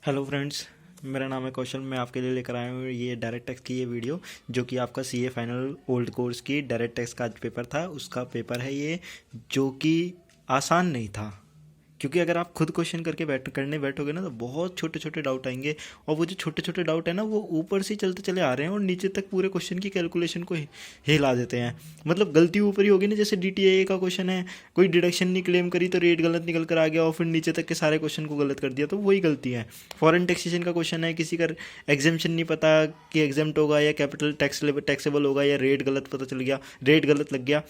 Hello friends, मेरा नाम है कौशल। मैं आपके लिए लेकर आया हूँ ये डायरेक्ट टैक्स की ये वीडियो, जो कि आपका सीए फाइनल ओल्ड कोर्स की डायरेक्ट टैक्स का आज पेपर था, उसका पेपर है ये, जो कि आसान नहीं था। क्योंकि अगर आप खुद क्वेश्चन करके करने बैठोगे ना, तो बहुत छोटे छोटे डाउट आएंगे, और वो जो छोटे छोटे डाउट है ना, वो ऊपर से चलते चले आ रहे हैं और नीचे तक पूरे क्वेश्चन की कैलकुलेशन को हिला देते हैं। मतलब गलती ऊपर ही होगी ना, जैसे डीटीए का क्वेश्चन है, कोई डिडक्शन नहीं क्लेम करी तो रेट गलत निकल कर आ गया, और फिर नीचे तक के सारे क्वेश्चन को गलत कर दिया, तो वही गलती है। फॉरेन टैक्सेशन का क्वेश्चन है, किसी का एग्जामेशन नहीं पता कि एग्जाम्ट होगा या कैपिटल टैक्सेबल होगा, या रेट गलत पता चल गया, रेट गलत लग गया,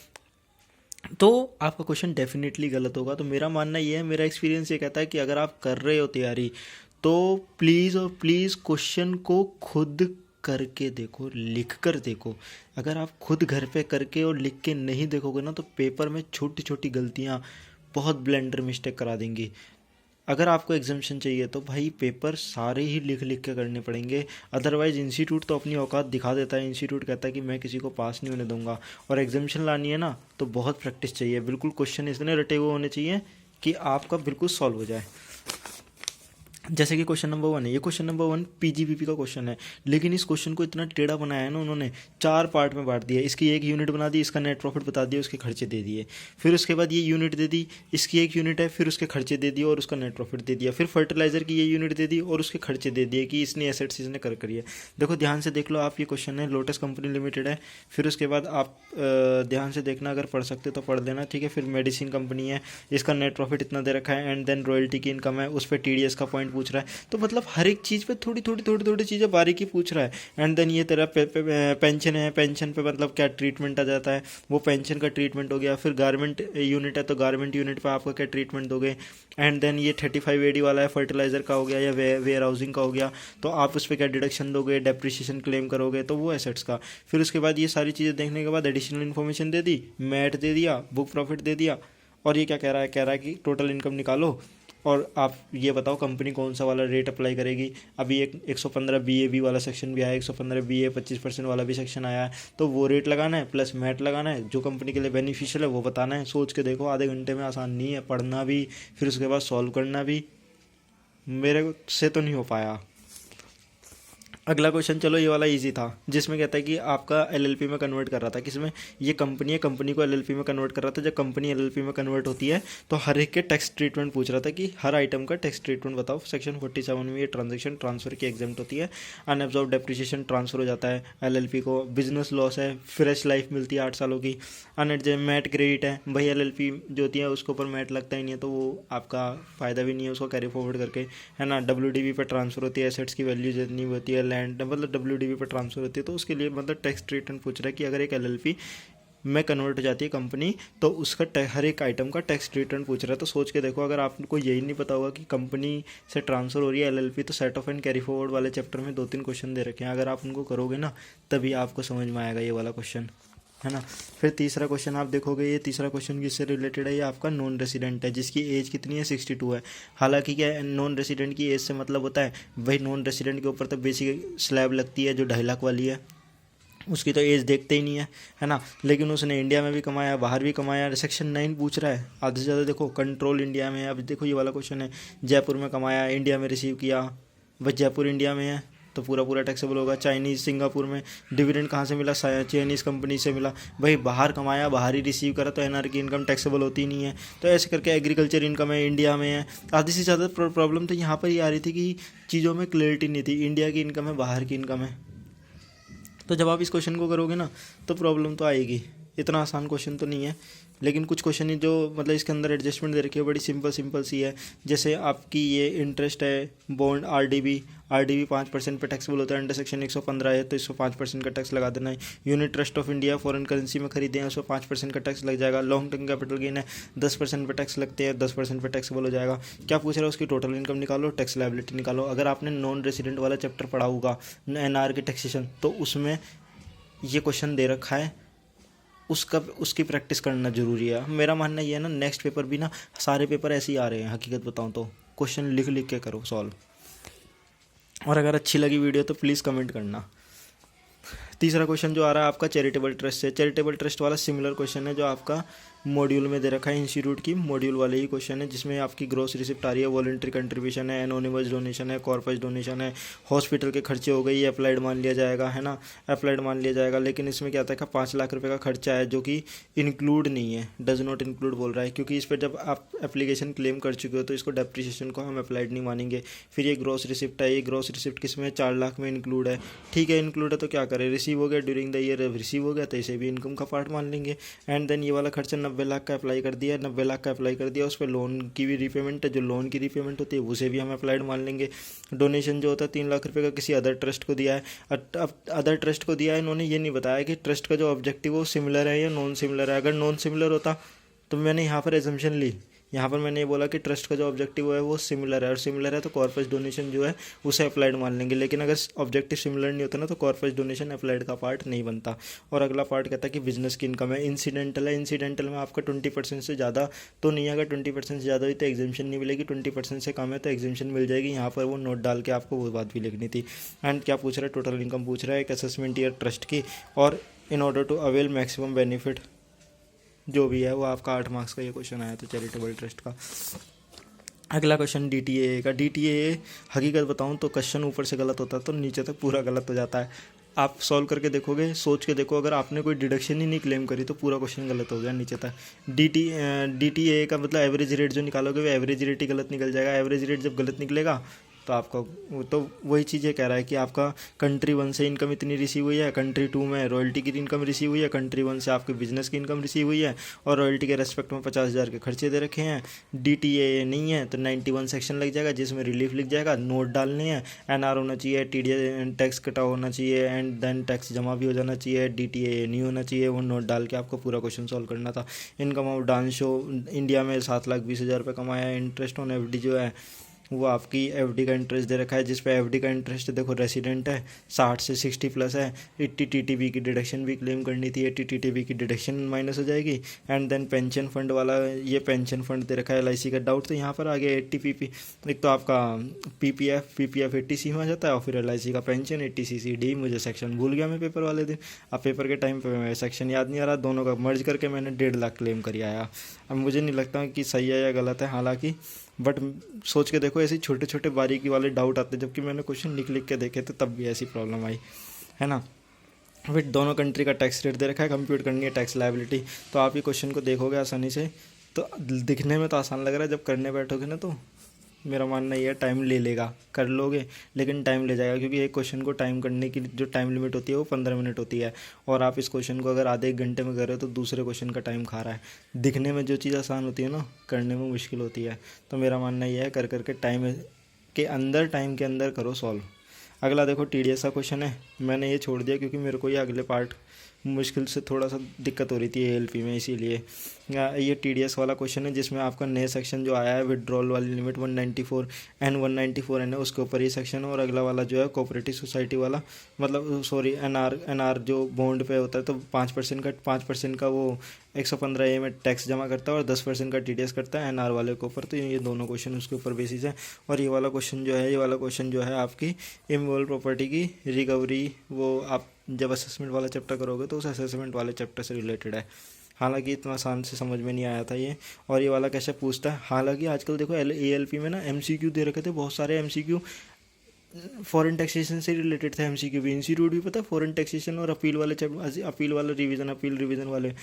तो आपका क्वेश्चन डेफिनेटली गलत होगा। तो मेरा मानना ये है, मेरा एक्सपीरियंस ये कहता है कि अगर आप कर रहे हो तैयारी, तो प्लीज़ और प्लीज़ क्वेश्चन को खुद करके देखो, लिख कर देखो। अगर आप खुद घर पे करके और लिख के नहीं देखोगे ना, तो पेपर में छोटी छोटी गलतियाँ बहुत ब्लेंडर मिस्टेक करा देंगी। अगर आपको एग्जामेशन चाहिए तो भाई पेपर सारे ही लिख लिख के करने पड़ेंगे। अदरवाइज इंस्टीट्यूट तो अपनी औकात दिखा देता है, इंस्टीट्यूट कहता है कि मैं किसी को पास नहीं होने दूंगा। और एग्जामेशन लानी है ना, तो बहुत प्रैक्टिस चाहिए, बिल्कुल क्वेश्चन इतने रटे हुए होने चाहिए कि आपका बिल्कुल सॉल्व हो जाए। जैसे कि क्वेश्चन नंबर 1 है, ये क्वेश्चन नंबर 1 पीजीबीपी का क्वेश्चन है, लेकिन इस क्वेश्चन को इतना टेढ़ा बनाया है ना उन्होंने, 4 पार्ट में बांट दिया। इसकी एक यूनिट बना दी, इसका नेट प्रॉफिट बता दिया, उसके खर्चे दे दिए। फिर उसके बाद ये यूनिट दे दी, इसकी एक यूनिट है, फिर उसके खर्चे दे दिए और उसका नेट प्रॉफिट दे दिया। फिर फर्टिलाइजर की ये यूनिट दे दी और उसके खर्चे दे दिए कि इसने एसेट्स इसने कर करिए। देखो ध्यान से देख लो आप, ये क्वेश्चन है, लोटस कंपनी लिमिटेड है। फिर उसके बाद आप ध्यान से देखना, अगर पढ़ सकते तो पढ़ देना, ठीक है। फिर मेडिसिन कंपनी है, इसका नेट प्रॉफिट इतना दे रखा है, एंड देन रॉयल्टी की इनकम है, उस पर टीडीएस का पॉइंट पूछ रहा है। तो मतलब हर एक चीज़ पे थोड़ी थोड़ी थोड़ी थोड़ी चीज़ें बारीकी पूछ रहा है। एंड देन ये तेरा पेंशन है, पेंशन पे मतलब क्या ट्रीटमेंट आ जाता है, वो पेंशन का ट्रीटमेंट हो गया। फिर गारमेंट यूनिट है, तो गारमेंट यूनिट पे आपका क्या ट्रीटमेंट दोगे। एंड देन ये 35 AD वाला है, फर्टिलाइजर का हो गया या वेयर हाउसिंग का हो गया, तो आप उस पर क्या डिडक्शन दोगे, डेप्रिसिएशन क्लेम करोगे, तो वो एसेट्स का। फिर उसके बाद ये सारी चीज़ें देखने के बाद एडिशनल इन्फॉर्मेशन दे दी, मैट दे दिया, बुक प्रॉफिट दे दिया, और ये क्या कह रहा है, कह रहा है कि टोटल इनकम निकालो और आप ये बताओ कंपनी कौन सा वाला रेट अप्लाई करेगी। अभी एक 115 BAB वाला सेक्शन भी आया है, 115 BA 25% वाला भी सेक्शन आया है, तो वो रेट लगाना है प्लस मैट लगाना है, जो कंपनी के लिए बेनिफिशियल है वो बताना है। सोच के देखो, आधे घंटे में आसान नहीं है, पढ़ना भी फिर उसके बाद सॉल्व करना भी, मेरे से तो नहीं हो पाया। अगला क्वेश्चन, चलो ये वाला इजी था, जिसमें कहता है कि आपका एलएलपी में कन्वर्ट कर रहा था, किसमें, ये कंपनी है, कंपनी को एलएलपी में कन्वर्ट कर रहा था। जब कंपनी एलएलपी में कन्वर्ट होती है, तो हर एक के टैक्स ट्रीटमेंट पूछ रहा था कि हर आइटम का टैक्स ट्रीटमेंट बताओ। सेक्शन 47 में ये ट्रांजेक्शन ट्रांसफर की एग्जाम्ट होती है। अनएब्जॉर्ब डेप्रिसिएशन ट्रांसफर हो जाता है एलएलपी को, बिजनेस लॉस है, फ्रेश लाइफ मिलती है 8 सालों की। अनएडजस्ट मैट क्रेडिट है, भाई एलएलपी जो होती है उसके ऊपर मैट लगता ही नहीं है, तो वो आपका फ़ायदा भी नहीं है उसको कैरी फॉरवर्ड करके, है ना। डब्ल्यूडीबी पर ट्रांसफर होती है, एसेट्स की वैल्यू जितनी होती है, लैंड मतलब डब्ल्यूडीबी पर ट्रांसफर होती है, तो उसके लिए मतलब टैक्स ट्रीटमेंट पूछ रहा है कि अगर एक एलएलपी में कन्वर्ट हो जाती है कंपनी, तो उसका हर एक आइटम का टैक्स रिटर्न पूछ रहा है। तो सोच के देखो, अगर आपको यही नहीं पता होगा कि कंपनी से ट्रांसफर हो रही है एलएलपी, तो set of and carry forward वाले चैप्टर में 2-3 क्वेश्चन दे रखे हैं, अगर आप उनको करोगे ना, तभी आपको समझ में आएगा ये वाला क्वेश्चन, है ना। फिर तीसरा क्वेश्चन आप देखोगे, ये तीसरा क्वेश्चन किससे रिलेटेड है, ये आपका नॉन रेसिडेंट है, जिसकी एज कितनी है, 62 है। हालांकि क्या नॉन रेसिडेंट की एज से मतलब होता है, भाई नॉन रेसिडेंट के ऊपर तो बेसिक स्लैब लगती है जो 2.5 लाख वाली है, उसकी तो एज देखते ही नहीं है ना। लेकिन उसने इंडिया में भी कमाया, बाहर भी कमाया, सेक्शन 9 पूछ रहा है आधे से ज़्यादा। देखो कंट्रोल इंडिया में है, अब देखो ये वाला क्वेश्चन है, जयपुर में कमाया, इंडिया में रिसीव किया, बस जयपुर इंडिया में है तो पूरा पूरा टैक्सेबल होगा। चाइनीज़ सिंगापुर में, डिविडेंड कहाँ से मिला, चाइनीज़ कंपनी से मिला, भाई बाहर कमाया, बाहर ही रिसीव करा, तो एनआर की इनकम टैक्सेबल होती ही नहीं है। तो ऐसे करके एग्रीकल्चर इनकम है, इंडिया में है। आधी से ज़्यादा प्रॉब्लम तो यहाँ पर ही आ रही थी कि चीज़ों में क्लियरिटी नहीं थी, इंडिया की इनकम है, बाहर की इनकम है। तो जब आप इस क्वेश्चन को करोगे ना, तो प्रॉब्लम तो आएगी। इतना आसान क्वेश्चन तो नहीं है, लेकिन कुछ क्वेश्चन है जो मतलब इसके अंदर एडजस्टमेंट दे रखी है, बड़ी सिंपल सिंपल सी है। जैसे आपकी ये इंटरेस्ट है, बॉन्ड आरडीबी 5% पे टैक्सेबल होता है, अंडर सेक्शन 115 है, तो इसको 5% का टैक्स लगा देना है। Unit trust of India foreign currency में खरीदे हैं, उसको 5% का टैक्स लग जाएगा। लॉन्ग टर्म कैपिटल गेन है, 10% पे टैक्स लगते हैं, 10% पे टैक्सेबल हो जाएगा। क्या पूछ रहा है, उसकी टोटल इनकम निकालो, टैक्स लायबिलिटी निकालो। अगर आपने नॉन रेसिडेंट वाला चैप्टर पढ़ा होगा, एनआर के टैक्सेशन, तो उसमें ये क्वेश्चन दे रखा है, उसकी प्रैक्टिस करना जरूरी है। मेरा मानना ये है ना, नेक्स्ट पेपर भी ना, सारे पेपर ऐसे ही आ रहे हैं, हकीकत बताऊं तो क्वेश्चन लिख लिख के करो सॉल्व। और अगर अच्छी लगी वीडियो तो प्लीज़ कमेंट करना। तीसरा क्वेश्चन जो आ रहा है आपका चैरिटेबल ट्रस्ट से, चैरिटेबल ट्रस्ट वाला सिमिलर क्वेश्चन है जो आपका मॉड्यूल में दे रखा है इंस्टीट्यूट की, मॉड्यूल वाले ही क्वेश्चन है जिसमें आपकी ग्रॉस रिसिप्ट आ रही है, वॉलंटरी कंट्रीब्यूशन है, एनोनिमस डोनेशन है, कॉर्पस डोनेशन है, हॉस्पिटल के खर्चे हो गए, ये अप्लाइड मान लिया जाएगा, है ना, अप्लाइड मान लिया जाएगा। लेकिन इसमें क्या था कि 5 लाख रुपए का खर्चा है जो कि इंक्लूड नहीं है, डज नॉट इंक्लूड बोल रहा है, क्योंकि इस पर जब आप एप्लीकेशन क्लेम कर चुके हो तो इसको डेप्रिसिएशन को हम अप्लाइड नहीं मानेंगे। फिर ये ग्रॉस रिसिप्ट है, ये ग्रॉस रिसिप्ट किसमें 4 लाख में इंक्लूड है, ठीक है इंक्लूड है तो क्या करें, रिसीव हो गया ड्यूरिंग द ईयर, रिसीव हो गया तो इसे भी इनकम का पार्ट मान लेंगे। एंड देन ये वाला खर्चा 90 लाख का अप्लाई कर दिया, 90 लाख का अप्लाई कर दिया, उस पर लोन की भी रीपेमेंट है, जो लोन की रीपेमेंट होती है उसे भी हम अप्लाइड मान लेंगे। डोनेशन जो होता है 3 लाख रुपए का किसी अदर ट्रस्ट को दिया है, अब अदर ट्रस्ट को दिया है, इन्होंने ये नहीं बताया कि ट्रस्ट का जो ऑब्जेक्टिव वो सिमिलर है या नॉन सिमिलर है। अगर नॉन सिमिलर होता तो मैंने यहाँ पर एजम्पशन ली, यहाँ पर मैंने ये बोला कि ट्रस्ट का जो ऑब्जेक्टिव है वो सिमिलर है, और सिमिलर है तो कॉर्पस डोनेशन जो है उसे अप्लाइड मान लेंगे। लेकिन अगर ऑब्जेक्टिव सिमिलर नहीं होता ना तो कॉर्पस डोनेशन अप्लाइड का पार्ट नहीं बनता। और अगला पार्ट कहता है कि बिजनेस की इनकम है, इंसिडेंटल है, इंसिडेंटल में आपका 20% से ज़्यादा तो नहीं है, अगर 20% से ज़्यादा हुई तो एग्जामेशन नहीं मिलेगी, 20% से कम है तो एग्जामेशन मिल जाएगी। यहाँ पर वो नोट डाल के आपको वो बात भी लिखनी थी। एंड क्या पूछ रहा है, टोटल इनकम पूछ रहा है, एक असेसमेंट ईयर ट्रस्ट की, और in order to avail maximum benefit जो भी है वो आपका 8 मार्क्स का ये क्वेश्चन आया था चैरिटेबल ट्रस्ट का। अगला क्वेश्चन DTA का। DTA हकीकत बताऊं तो क्वेश्चन ऊपर से गलत होता है तो नीचे तक पूरा गलत हो जाता है। आप सॉल्व करके देखोगे, सोच के देखो, अगर आपने कोई डिडक्शन ही नहीं क्लेम करी तो पूरा क्वेश्चन गलत हो गया नीचे तक। DTA का मतलब एवरेज रेट जो निकालोगे वो एवरेज रेट ही गलत निकल जाएगा। एवरेज रेट जब गलत निकलेगा तो आपका तो वही चीज़ ये कह रहा है कि आपका कंट्री 1 से इनकम इतनी रिसीव हुई है, कंट्री 2 में रॉयल्टी की इनकम रिसीव हुई है, कंट्री 1 से आपके बिजनेस की इनकम रिसीव हुई है, और रॉयल्टी के रेस्पेक्ट में 50,000 के खर्चे दे रखे हैं। DTA नहीं है तो 91 सेक्शन लग जाएगा जिसमें रिलीफ लिख जाएगा, नोट डालने हैं, NR होना चाहिए, TDS टैक्स कटा होना चाहिए, एंड देन टैक्स जमा भी हो जाना चाहिए, DTA नहीं होना चाहिए, वो नोट डाल के आपको पूरा क्वेश्चन सॉल्व करना था। Income of dance show India में 7,20,000 रुपये कमाया है। इंटरेस्ट ऑन FD जो है वो आपकी FD का इंटरेस्ट दे रखा है, जिस पे FD का इंटरेस्ट देखो रेसिडेंट है 60 से 60 प्लस है। 80 TTB की डिडक्शन भी क्लेम करनी थी, 80 TTB की डिडक्शन माइनस हो जाएगी। एंड देन पेंशन फंड वाला, ये पेंशन फंड दे रखा है LIC का। डाउट तो यहाँ पर आ गया 80 PP, एक तो आपका PPF 80C में आ जाता है, और फिर LIC का पेंशन 80CCD। मुझे सेक्शन भूल गया मैं पेपर वाले दिन, अब पेपर के टाइम पर मैं सेक्शन याद नहीं आ रहा, दोनों का मर्ज करके मैंने 1.5 लाख क्लेम कर आया। अब मुझे नहीं लगता कि सही है या गलत है, हालांकि बट सोच के देखो ऐसे छोटे छोटे बारीकी वाले डाउट आते हैं, जबकि मैंने क्वेश्चन लिख के देखे थे तब भी ऐसी प्रॉब्लम आई, है ना। फिर दोनों कंट्री का टैक्स रेट दे रखा है, कंप्यूट करनी है टैक्स लायबिलिटी। तो आप ये क्वेश्चन को देखोगे आसानी से, तो दिखने में तो आसान लग रहा है, जब करने बैठोगे ना तो मेरा मानना ये है टाइम ले लेगा, कर लोगे लेकिन टाइम ले जाएगा, क्योंकि एक क्वेश्चन को टाइम करने की जो टाइम लिमिट होती है वो 15 मिनट होती है, और आप इस क्वेश्चन को अगर आधे 1 घंटे में कर रहे हो तो दूसरे क्वेश्चन का टाइम खा रहा है। दिखने में जो चीज़ आसान होती है ना, करने में मुश्किल होती है। तो मेरा मानना ये है कर करके टाइम के अंदर करो सॉल्व। अगला देखो TDS का क्वेश्चन है, मैंने ये छोड़ दिया क्योंकि मेरे को ये अगले पार्ट मुश्किल से थोड़ा सा दिक्कत हो रही थी ALP में, इसीलिए। ये TDS वाला क्वेश्चन है जिसमें आपका नए सेक्शन जो आया है विड्रॉल वाली लिमिट 194 एंड 194N है, उसके ऊपर ये सेक्शन है। और अगला वाला जो है कोऑपरेटिव सोसाइटी वाला, मतलब सॉरी NR जो बॉन्ड पे होता है तो 5% का वो 115A में टैक्स जमा करता है और 10% का TDS करता है NR वाले के ऊपर। तो ये दोनों क्वेश्चन उसके ऊपर बेसिस है। और ये वाला क्वेश्चन जो है आपकी इमूवेबल प्रॉपर्टी की रिकवरी, वो आप जब असेसमेंट वाला चैप्टर करोगे तो उस असेसमेंट वाले चैप्टर से रिलेटेड है। हालांकि इतना आसान से समझ में नहीं आया था ये। और ये वाला कैसे पूछता है, हालांकि आजकल देखो ALP में ना MCQ दे रखे थे, बहुत सारे MCQ फॉरेन टैक्सेशन से रिलेटेड था। MCQ भी इंस्टीट्यूट भी पता, फॉरेन टैक्सेशन और अपील वाला रिवीजन वाले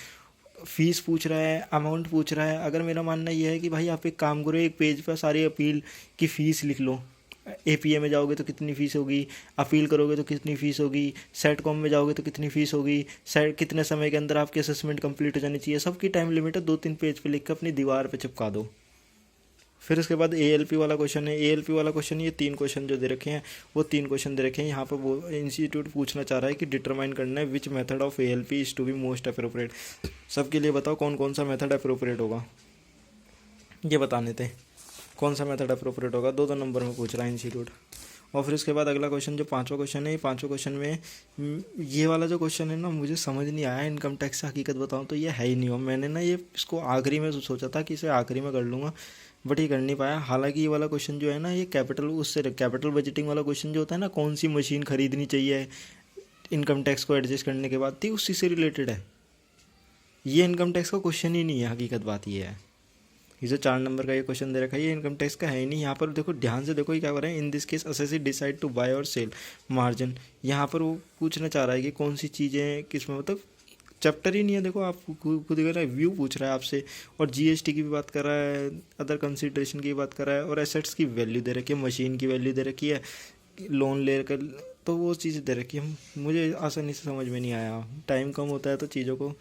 फीस पूछ रहा है, अमाउंट पूछ रहा है। अगर मेरा मानना ये है कि भाई आप एक काम करो, एक पेज पर सारी अपील की फ़ीस लिख लो। APA में जाओगे तो कितनी फ़ीस होगी, अपील करोगे तो कितनी फ़ीस होगी, सेटकॉम में जाओगे तो कितनी फ़ीस होगी, कितने समय के अंदर आपकी असेसमेंट कंप्लीट हो जानी चाहिए, सबकी टाइम लिमिट है। 2-3 पेज पे लिख कर अपनी दीवार पे चिपका दो। फिर उसके बाद ALP वाला क्वेश्चन है। ALP वाला क्वेश्चन, ये 3 क्वेश्चन जो दे रखे हैं वो 3 क्वेश्चन दे रखे हैं। यहाँ पर वो इंस्टीट्यूट पूछना चाह रहा है कि डिटरमाइन करना है which method of ALP is to be most appropriate. सबके लिए बताओ कौन कौन सा मेथड अप्रोप्रिएट होगा, ये बताने थे कौन सा मेथड अप्रोप्रिएट होगा। 2 नंबर में पूछ रहा है इंस्टीट्यूट। और फिर उसके बाद अगला क्वेश्चन जो 5वां क्वेश्चन है, ये 5वें क्वेश्चन में ये वाला जो क्वेश्चन है ना, मुझे समझ नहीं आया। इनकम टैक्स से हकीकत बताऊँ तो ये है ही नहीं हो। मैंने ना ये इसको आखिरी में सोचा था कि इसे आखिरी में कर लूँगा, बट ये कर नहीं पाया। हालांकि ये वाला क्वेश्चन जो है ना, ये कैपिटल बजटिंग वाला क्वेश्चन जो होता है ना, कौन सी मशीन खरीदनी चाहिए इनकम टैक्स को एडजस्ट करने के बाद, थी उसी से रिलेटेड है। ये इनकम टैक्स का क्वेश्चन ही नहीं है, हकीकत बात ये है। ये जो 4 नंबर का ये क्वेश्चन दे रखा है ये इनकम टैक्स का है ही नहीं। यहाँ पर देखो ध्यान से देखो, ये क्या कर रहे हैं, in this case assessee decide to buy और सेल मार्जिन। यहाँ पर वो पूछना चाह रहा है कि कौन सी चीज़ें किस में, मतलब चैप्टर ही नहीं है। देखो आप खुद कर रहा है, व्यू पूछ रहा है आपसे, और जीएसटी की भी बात कर रहा है, अदर कंसिडरेशन की बात कर रहा है, और एसेट्स की वैल्यू दे रखी है, मशीन की वैल्यू दे रखी है, लोन ले कर, तो वो चीज़ें दे रखी है। मुझे आसानी से समझ में नहीं आया, टाइम कम होता है तो चीज़ों को।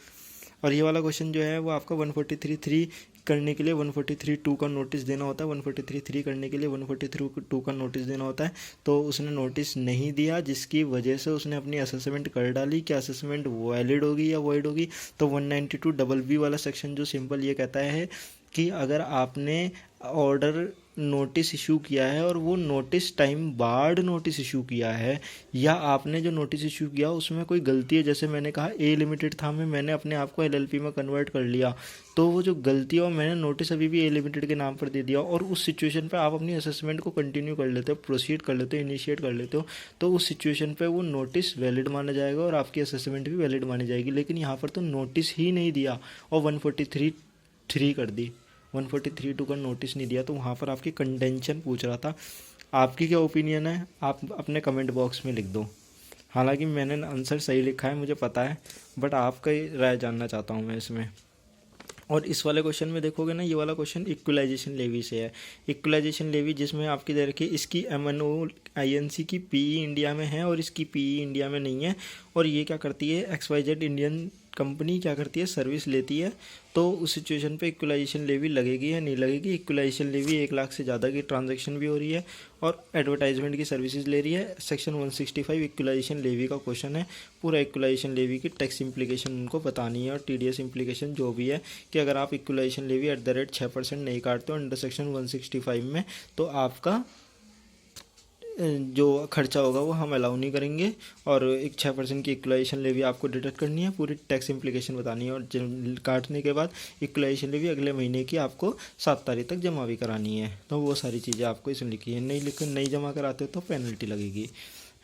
और ये वाला क्वेश्चन जो है वो आपका 143(3) करने के लिए 143(2) का नोटिस देना होता है। 143(3) करने के लिए 143(2) का नोटिस देना होता है। तो उसने नोटिस नहीं दिया, जिसकी वजह से उसने अपनी असेसमेंट कर डाली कि असेसमेंट वैलिड होगी या वॉइड होगी। तो 192(b) वाला सेक्शन जो सिंपल ये कहता है कि अगर आपने ऑर्डर नोटिस इशू किया है और वो नोटिस टाइम बाद नोटिस इशू किया है, या आपने जो नोटिस इशू किया उसमें कोई गलती है, जैसे मैंने कहा ए लिमिटेड था, मैंने अपने आप को एलएलपी में कन्वर्ट कर लिया, तो वो जो गलती है और मैंने नोटिस अभी भी ए लिमिटेड के नाम पर दे दिया, और उस सिचुएशन पे आप अपनी असेसमेंट को कंटिन्यू कर लेते हो, प्रोसीड कर लेते हो, इनिशिएट कर लेते हो, तो उस सिचुएशन पे वो नोटिस वैलिड माना जाएगा और आपकी असेसमेंट भी वैलिड मानी जाएगी। लेकिन यहाँ पर तो नोटिस ही नहीं दिया और 143(3) कर दी, 143(2) का नोटिस नहीं दिया, तो वहाँ पर आपकी कंटेंशन पूछ रहा था। आपकी क्या ओपिनियन है, आप अपने कमेंट बॉक्स में लिख दो। हालांकि मैंने आंसर सही लिखा है मुझे पता है, बट आपका राय जानना चाहता हूँ मैं इसमें। और इस वाले क्वेश्चन में देखोगे ना, ये वाला क्वेश्चन इक्वलाइजेशन लेवी से है। इक्वलाइजेशन लेवी जिसमें आपकी दे रखी है, इसकी MNO-INC की पीई इंडिया में है और इसकी पीई इंडिया में नहीं है। और ये क्या करती है, XYZ इंडियन कंपनी क्या करती है, सर्विस लेती है। तो उस सिचुएशन पे इक्वलाइजेशन लेवी लगेगी या नहीं लगेगी। इक्वलाइजेशन लेवी 1 लाख से ज़्यादा की ट्रांजैक्शन भी हो रही है और एडवर्टाइजमेंट की सर्विसेज ले रही है। सेक्शन 165 इक्वलाइजेशन लेवी का क्वेश्चन है। पूरा इक्वलाइजेशन लेवी की टैक्स इंप्लीकेशन उनको बतानी है और TDS इंप्लीकेशन जो भी है, कि अगर आप इक्वलाइजेशन लेवी @ 6% नहीं काटते हो अंडर सेक्शन 165 में, तो आपका जो खर्चा होगा वो हम अलाउ नहीं करेंगे, और एक 6% की इक्वलाइजेशन लेवी आपको डिडक्ट करनी है, पूरी टैक्स इंप्लीकेशन बतानी है, और काटने के बाद इक्वलाइजेशन लेवी अगले महीने की आपको 7 तारीख तक जमा भी करानी है। तो वो सारी चीज़ें आपको इसमें लिखी है। नहीं जमा कराते हो तो पेनल्टी लगेगी,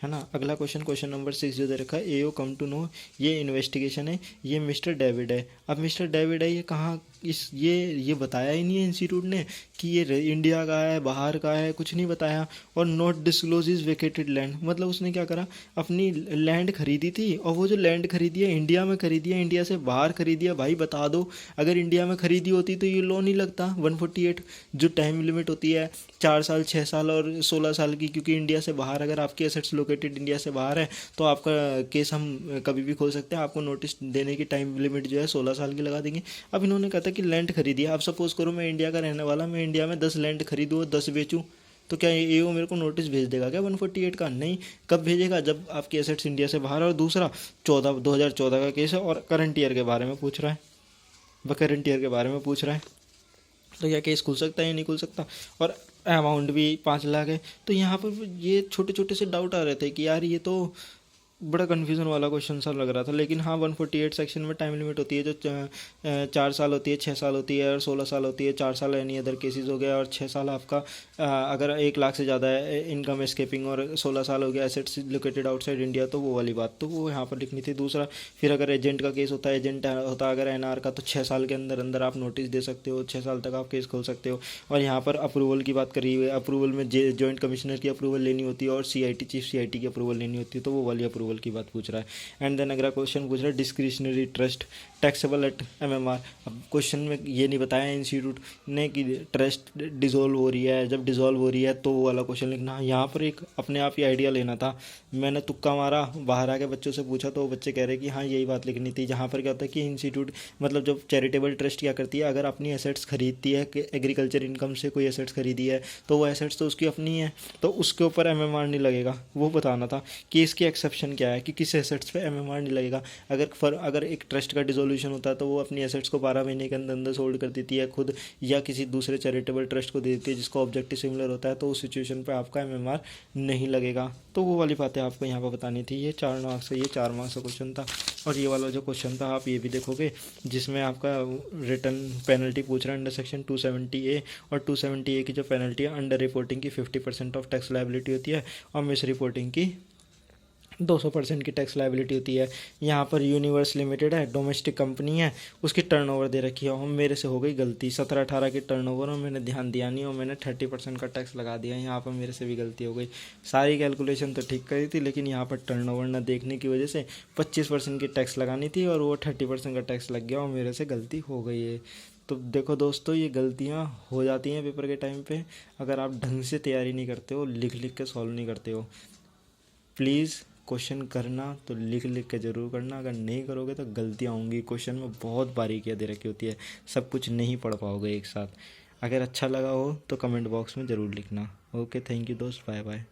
है ना। अगला क्वेश्चन नंबर 6 जो दे रखा है, AO कम टू नो, ये इन्वेस्टिगेशन है, ये मिस्टर डेविड है। अब मिस्टर डेविड है, ये कहाँ, ये बताया ही नहीं है इंस्टीट्यूट ने कि ये इंडिया का है बाहर का है, कुछ नहीं बताया। और not disclose is vacated land, मतलब उसने क्या करा, अपनी लैंड खरीदी थी और वो जो लैंड खरीदी है इंडिया में खरीदी है, इंडिया से बाहर खरीदी है। भाई बता दो, अगर इंडिया में खरीदी होती तो ये लॉ नहीं लगता 148, जो टाइम लिमिट होती है 4 साल, 6 साल और 16 साल की, क्योंकि इंडिया से बाहर अगर आपकी एसेट्स लोकेटेड इंडिया से बाहर है तो आपका केस हम कभी भी खोल सकते हैं। आपको नोटिस देने की टाइम लिमिट जो है 16 साल की लगा देंगे। अब इन्होंने कहा था कि लैंड खरीदी है। अब सपोज करो मैं इंडिया का रहने वाला, मैं इंडिया में 10 लैंड खरीदूँ और 10 बेचूँ, तो क्या AO मेरे को नोटिस भेज देगा क्या 148 का? नहीं। कब भेजेगा, जब आपके एसेट्स इंडिया से बाहर है। और दूसरा 2014 का केस है और करंट ईयर के बारे में पूछ रहा है, वह करंट ईयर के बारे में पूछ रहा है, तो क्या केस खुल सकता है या नहीं खुल सकता। और अमाउंट भी 5 लाख है। तो यहाँ पर ये छोटे छोटे से डाउट आ रहे थे कि यार ये तो बड़ा कन्फ्यूज़न वाला क्वेश्चन सा लग रहा था। लेकिन हाँ, 148 सेक्शन में टाइम लिमिट होती है जो 4 साल होती है, 6 साल होती है और 16 साल होती है। 4 साल एनी अदर केसेस हो गया और 6 साल आपका अगर 1 लाख से ज़्यादा है इनकम एस्केपिंग, और 16 साल हो गया एसेट्स लोकेटेड आउटसाइड इंडिया, तो वो वाली बात तो वो यहाँ पर लिखनी थी। दूसरा फिर अगर एजेंट का केस होता है, एजेंट होता अगर NR का, तो 6 साल के अंदर अंदर आप नोटिस दे सकते हो, 6 साल तक आप केस खोल सकते हो। और यहाँ पर अप्रूवल की बात करी हुई है, अप्रूवल में जॉइंट कमिश्नर की अप्रूवल लेनी होती है और CIT चीफ CIT की अप्रूवल लेनी होती है, तो वो वाली अप्रूवल की बात पूछ रहा है। एंड देन अगला क्वेश्चन पूछ रहा है, discretionary trust taxable at MMR। अब क्वेश्चन में ये नहीं बताया इंस्टीट्यूट ने कि ट्रस्ट डिसॉल्व हो रही है, जब डिसॉल्व हो रही है तो वो वाला क्वेश्चन लिखना। यहाँ पर एक अपने आप ही आइडिया लेना था, मैंने तुक्का मारा, बाहर आके बच्चों से पूछा तो बच्चे कह रहे कि हाँ यही बात लिखनी थी। जहाँ पर क्या होता है कि इंस्टीट्यूट मतलब जब चैरिटेबल ट्रस्ट क्या करती है, अगर अपनी एसेट्स खरीदती है कि एग्रीकल्चर इनकम से कोई एसेट्स खरीदी है तो वो एसेट्स तो उसकी अपनी है, तो उसके ऊपर MMR नहीं लगेगा। वो बताना था कि इसकी एक्सेप्शन क्या है कि किस एसेट्स पे MMR नहीं लगेगा। अगर एक ट्रस्ट का डिसोल्यूशन होता है तो वो अपनी एसेट्स को 12 महीने के अंदर अंदर सोल्ड कर देती है खुद, या किसी दूसरे चैरिटेबल ट्रस्ट को दे देती है जिसका ऑब्जेक्टिव सिमिलर होता है, तो उस सिचुएशन पे आपका MMR नहीं लगेगा। तो वो वाली बातें आपको यहाँ पर बतानी थी। ये 4 मार्क्स से, ये 4 मार्क्स का क्वेश्चन था। और ये वाला जो क्वेश्चन था आप ये भी देखोगे, जिसमें आपका रिटर्न पेनल्टी पूछ रहा है अंडर सेक्शन 270A, और 270A की जो पेनल्टी है, अंडर रिपोर्टिंग की 50% ऑफ टैक्स लायबिलिटी होती है और मिस रिपोर्टिंग की 200% की टैक्स लायबिलिटी होती है। यहाँ पर यूनिवर्स लिमिटेड है, डोमेस्टिक कंपनी है, उसकी टर्नओवर दे रखी है और मेरे से हो गई गलती 17-18 की टर्नओवर और मैंने ध्यान दिया नहीं और मैंने 30% का टैक्स लगा दिया। यहाँ पर मेरे से भी गलती हो गई। सारी कैलकुलेशन तो ठीक करी थी लेकिन यहाँ पर टर्नओवर न देखने की वजह से 25% की टैक्स लगानी थी और वो 30% का टैक्स लग गया और मेरे से गलती हो गई है। तो देखो दोस्तों, ये गलतियाँ हो जाती हैं पेपर के टाइम पे अगर आप ढंग से तैयारी नहीं करते हो, लिख लिख के सॉल्व नहीं करते हो। प्लीज़ क्वेश्चन करना तो लिख लिख के ज़रूर करना, अगर नहीं करोगे तो गलतियाँ होंगी। क्वेश्चन में बहुत बारीकियाँ दे रखी होती है, सब कुछ नहीं पढ़ पाओगे एक साथ। अगर अच्छा लगा हो तो कमेंट बॉक्स में ज़रूर लिखना। ओके, थैंक यू दोस्त, बाय बाय।